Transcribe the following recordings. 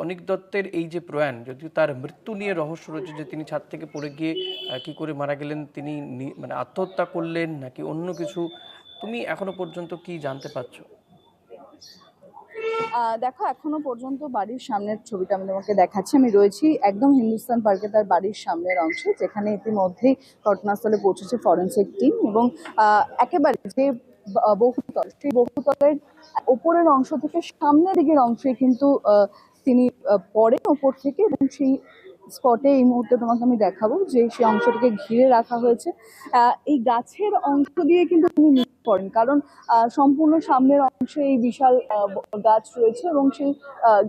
অনিক দত্তের এই যে প্রয়াণ, যদিও তার মৃত্যু নিয়ে রহস্য রয়েছে যে তিনি ছাদ থেকে পড়ে গিয়ে কি করে মারা গেলেন, তিনি মানে আত্মহত্যা করলেন নাকি অন্য কিছু, তুমি এখনো পর্যন্ত কি জানতে পারছো? দেখো, এখনো পর্যন্ত বাড়ির সামনের ছবিটা আমি তোমাকে দেখাচ্ছি। আমি রয়েছি একদম হিন্দুস্তান পার্কে, তার বাড়ির সামনের অংশে, যেখানে ইতিমধ্যেই ঘটনাস্থলে পৌঁছেছে ফরেন্সিক টিম এবং একেবারে যে বহুতল, সেই বহুতলের ওপরের অংশ থেকে সামনের দিকের অংশে কিন্তু তিনি পড়েন ওপর থেকে, এবং সেই স্পটে এই মুহূর্তে তোমাকে আমি দেখাবো যে সেই অংশটাকে ঘিরে রাখা হয়েছে। এই গাছের অংশ দিয়ে কিন্তু তিনি নিচে পড়েন, কারণ সম্পূর্ণ সামনের অংশে এই বিশাল গাছ রয়েছে এবং সেই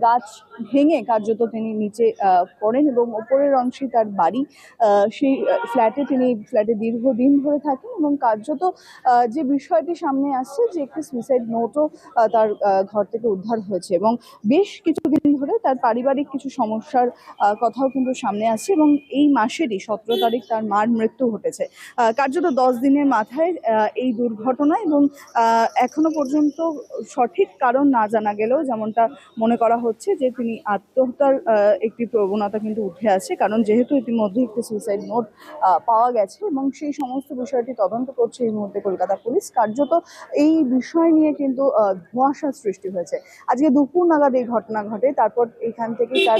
গাছ ভেঙে কার্যত তিনি নিচে পড়েন এবং ওপরের অংশে তার বাড়ি। সেই ফ্ল্যাটে তিনি ফ্ল্যাটে দীর্ঘদিন ধরে থাকেন এবং কার্যত যে বিষয়টি সামনে আসছে যে একটি সুইসাইড নোটও তার ঘর থেকে উদ্ধার হয়েছে এবং বেশ কিছুদিন ধরে তার পারিবারিক কিছু সমস্যার কথাও কিন্তু সামনে আসছে এবং এই মাসেরই 17 তারিখ তার মার মৃত্যু ঘটেছে। কার্যত 10 দিনের মাথায় এই দুর্ঘটনা এবং এখনো পর্যন্ত সঠিক কারণ না জানা গেলেও যেমনটা মনে করা হচ্ছে যে তিনি আত্মহত্যার একটি প্রবণতা কিন্তু উঠে আসে, কারণ যেহেতু ইতিমধ্যে একটি সুইসাইড নোট পাওয়া গেছে এবং সেই সমস্ত বিষয়টি তদন্ত করছে এই মুহূর্তে কলকাতা পুলিশ। কার্যত এই বিষয় নিয়ে কিন্তু ধোঁয়াশার সৃষ্টি হয়েছে। আজকে দুপুর নাগাদ এই ঘটনা ঘটে, তারপর এখান থেকে তার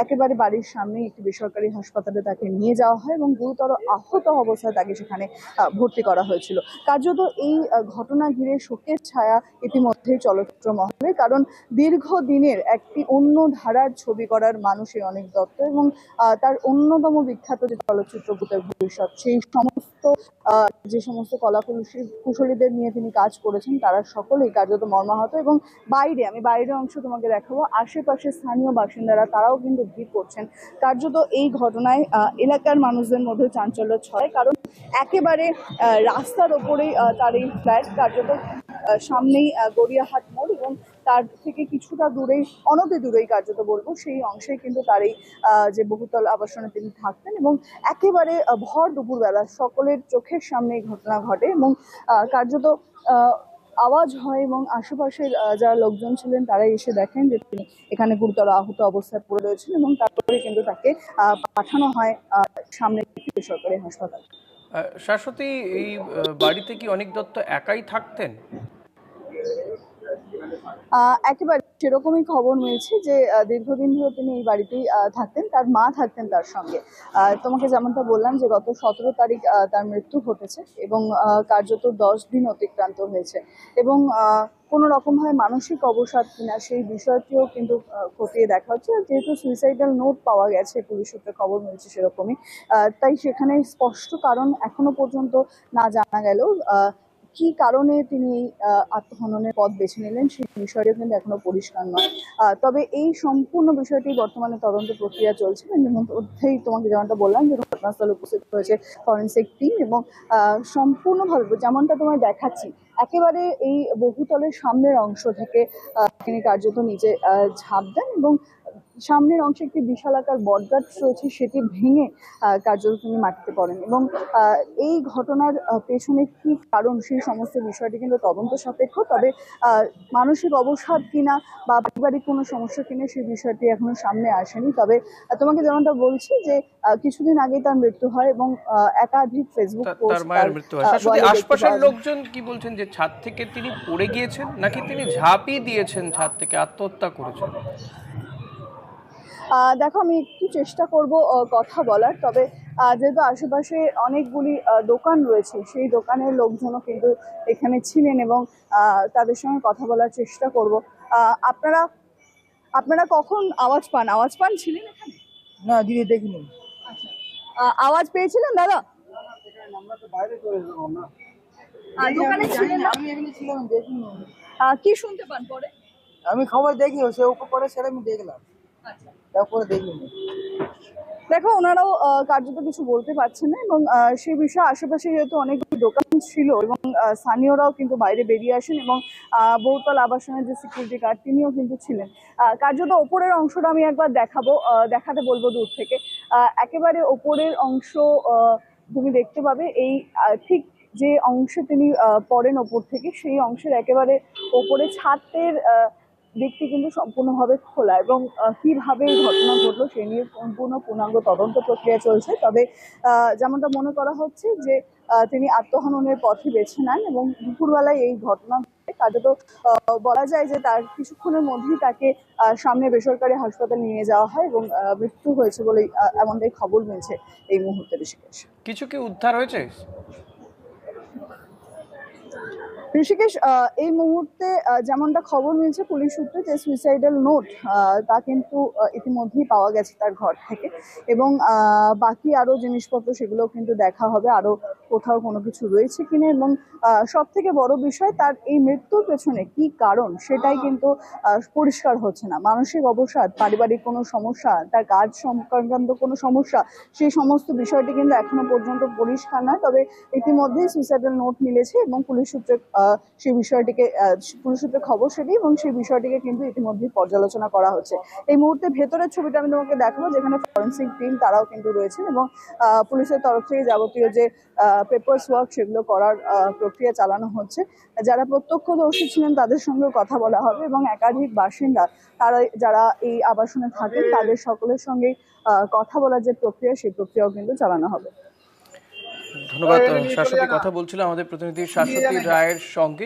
একেবারে বাড়ির সামনে একটি বেসরকারি হাসপাতালে তাকে নিয়ে যাওয়া হয় এবং গুরুতর আহত অবস্থায় তাকে সেখানে ভর্তি করা হয়েছিল। কার্যত এই ঘটনা ঘিরে শোকের ছায়া ইতিমধ্যেই চলচ্চিত্র মহলে, কারণ দীর্ঘদিনের একটি অন্য ধারার ছবি করার মানুষ এই অনিক দত্ত এবং তার অন্যতম বিখ্যাত যে চলচ্চিত্র ভূতের ভবিষ্যৎ, সেই সমস্ত যে সমস্ত কুশলীদের নিয়ে তিনি কাজ করেছেন তারা সকলেই কার্যত মর্মাহত এবং আমি বাইরের অংশ তোমাকে দেখাবো, আশেপাশে স্থানীয় বাসিন্দারা তারাও কিন্তু ভিড় করছেন। কার্যত এই ঘটনায় এলাকার মানুষদের মধ্যে চাঞ্চল্য ছয়, কারণ একেবারে রাস্তার ওপরেই তার এই ফ্ল্যাট, কার্যত সামনেই গড়িয়াহাট মোড় এবং তার থেকে কিছুটা দূরেই, অনতি দূরেই কার্যত বলবো, সেই অংশে কিন্তু তার এই যে বহুতল আবাসনে তিনি থাকতেন এবং একেবারে ভর দুপুরবেলা সকলের চোখের সামনে এই ঘটনা ঘটে এবং কার্যত আওয়াজ হয় এবং আশেপাশের যারা লোকজন ছিলেন তারাই এসে দেখেন যে তিনি এখানে গুরুতর আহত অবস্থায় পড়ে রয়েছেন এবং তারপরে কিন্তু তাকে পাঠানো হয় সামনের বেসরকারি হাসপাতাল। শাশ্বতী, এই বাড়িতে কি অনিক দত্ত একাই থাকতেন? একেবারে সেরকমই খবর মিলছে যে দীর্ঘদিন ধরে তিনি এই বাড়িতেই থাকতেন, তার মা থাকতেন তার সঙ্গে। তোমাকে যেমনটা বললাম যে গত 17 তারিখ তার মৃত্যু ঘটেছে এবং কার্যত 10 দিন অতিক্রান্ত হয়েছে এবং কোনো রকমভাবে মানসিক অবসাদ কিনা সেই বিষয়টিও কিন্তু খতিয়ে দেখা হচ্ছে। যেহেতু সুইসাইডাল নোট পাওয়া গেছে, পুলিশ সূত্রে খবর মিলছে সেরকমই, তাই সেখানে স্পষ্ট কারণ এখনো পর্যন্ত না জানা গেলেও কি কারণে তিনি আত্মহননের পথ বেছে নিলেন সেই বিষয়টা কিন্তু এখনো পরিষ্কার নয়। তবে এই সম্পূর্ণ বিষয়টি বর্তমানে তদন্ত প্রক্রিয়া চলছে। এর মধ্যেই তোমাকে যেমনটা বললাম যে ঘটনাস্থলে উপস্থিত হয়েছে ফরেন্সিক টিম এবং সম্পূর্ণভাবে যেমনটা তোমায় দেখাচ্ছি, একেবারে এই বহুতলের সামনের অংশ থেকে তিনি কার্যত নিচে ঝাঁপ দেন এবং সামনের অংশে একটি বিশালাকার বটগাছ রয়েছে, সেটি ভেঙে কার্যত তিনি মাটিতে পড়েন এবং এই ঘটনার পেছনে কি কারণ সেই সমস্ত বিষয়টি কিন্তু তদন্ত সাপেক্ষ। তবে মানসিক অবসাদ কিনা বা পারিবারিক কোনো সমস্যা কিনা সেই বিষয়টি এখনো সামনে আসেনি। তবে তোমাকে যেমনটা বলছি যে কিছুদিন আগে তার মৃত্যু হয় এবং একাধিক ফেসবুক তার পোস্ট মায়ের মৃত্যু হয়। শাশ্বতী, আশপাশের লোকজন কি বলছেন, যে ছাদ থেকে তিনি পড়ে গিয়েছেন নাকি তিনি ঝাঁপই দিয়েছেন ছাদ থেকে, আত্মহত্যা করেছেন? দেখো, আমি একটু চেষ্টা করব কথা বলার, তবে যেহেতু আশেপাশে অনেকগুলি দোকান রয়েছে, সেই দোকানের লোকজনও কিন্তু এখানে ছিলেন এবং তাদের সঙ্গে কথা বলার চেষ্টা করব। আপনারা আপনারা কখন আওয়াজ পান ছিলেন এখানে? না দিদি দেখিনি। আচ্ছা, আওয়াজ পেয়েছিলেন দাদা? আমরা তো বাইরে চলে এলাম না, দোকানে ছিলেন না? আমি এখানে ছিলাম, দেখিনি। কি শুনতে পান পরে? আমি খবর দেখি সে উপর পরে সেটা আমি দেখলাম, আচ্ছা, তারপরে দেখিনি। দেখো, ওনারাও কার্যত কিছু বলতে পারছেন না এবং সেই বিষয়ে আশেপাশে যেহেতু অনেকগুলো দোকান ছিল এবং স্থানীয়রাও কিন্তু বাইরে বেরিয়ে আসেন এবং বহুতল আবাসনের যে সিকিউরিটি গার্ড তিনিও কিন্তু ছিলেন। কার্যত ওপরের অংশটা আমি একবার দেখাতে বলবো দূর থেকে। একেবারে ওপরের অংশ তুমি দেখতে পাবে, এই ঠিক যে অংশে তিনি পড়েন ওপর থেকে, সেই অংশের একেবারে ওপরে ছাদের দিকটি কিন্তু সম্পূর্ণভাবে খোলা এবং কিভাবে এই ঘটনা ঘটলো সে নিয়ে সম্পূর্ণ পূর্ণাঙ্গ তদন্ত প্রক্রিয়া চলছে। তবে যেমনটা মনে করা হচ্ছে যে তিনি আত্মহননের পথে বেছে নেন এবং দুপুরবেলায় এই ঘটনা ঘটে। কার্যত বলা যায় যে তার কিছুক্ষণের মধ্যেই তাকে সামনে বেসরকারি হাসপাতালে নিয়ে যাওয়া হয় এবং মৃত্যু হয়েছে বলেই এমনটাই খবর মিলছে এই মুহূর্তে। ঋষিকেশ, কিছু কি উদ্ধার হয়েছে? ঋষিকেশ, এই মুহূর্তে যেমনটা খবর মিলছে পুলিশ সূত্রে যে সুইসাইডাল নোট তা কিন্তু ইতিমধ্যেই পাওয়া গেছে তার ঘর থেকে এবং বাকি আরো জিনিসপত্র সেগুলো কিন্তু দেখা হবে আরো কোথাও কোনো কিছু রয়েছে কিনা এবং সব থেকে বড় বিষয় তার এই মৃত্যুর পেছনে কি কারণ সেটাই কিন্তু পরিষ্কার হচ্ছে না। মানসিক অবসাদ, পারিবারিক কোনো সমস্যা, তার কাজ সংক্রান্ত কোনো সমস্যা, সেই সমস্ত বিষয়টি কিন্তু এখনো পর্যন্ত পরিষ্কার নয়। তবে ইতিমধ্যেই সুইসাইডাল নোট মিলেছে এবং পুলিশ সূত্রে সেই বিষয়টিকে পুলিশ সূত্রে খবর সেটি এবং সেই বিষয়টিকে কিন্তু ইতিমধ্যেই পর্যালোচনা করা হচ্ছে। এই মুহূর্তে ভেতরের ছবিটা আমি তোমাকে দেখাবো যেখানে ফরেন্সিক টিম তারাও কিন্তু রয়েছেন এবং পুলিশের তরফ থেকে যাবতীয় যে পেপারস ওয়ার্ক সেগুলো করার প্রক্রিয়া চালানো হচ্ছে। যারা প্রত্যক্ষদর্শী ছিলেন তাদের সঙ্গে কথা বলা হবে এবং একাধিক বাসিন্দা তারা যারা এই আবাসনে থাকেন তাদের সকলের সঙ্গে কথা বলার যে প্রক্রিয়া সেই প্রক্রিয়াও কিন্তু চালানো হবে। ধন্যবাদ। শাশ্বতী কথা বলছিল আমাদের প্রতিনিধি শাশ্বতী রায়ের সঙ্গে।